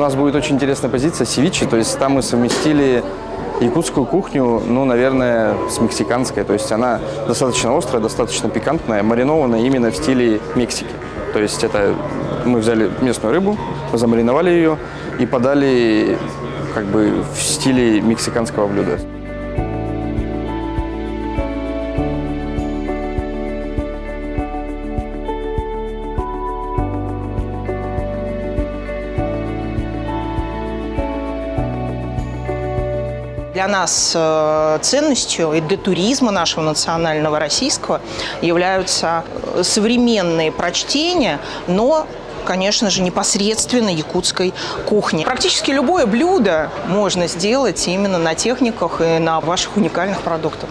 нас будет очень интересная позиция севиче, то есть там мы совместили якутскую кухню, ну, наверное, с мексиканской. То есть она достаточно острая, достаточно пикантная, маринованная именно в стиле Мексики. То есть это мы взяли местную рыбу, замариновали ее и подали как бы в стиле мексиканского блюда. Для нас ценностью и для туризма нашего национального российского являются современные прочтения, но, конечно же, непосредственно якутской кухни. Практически любое блюдо можно сделать именно на техниках и на ваших уникальных продуктах.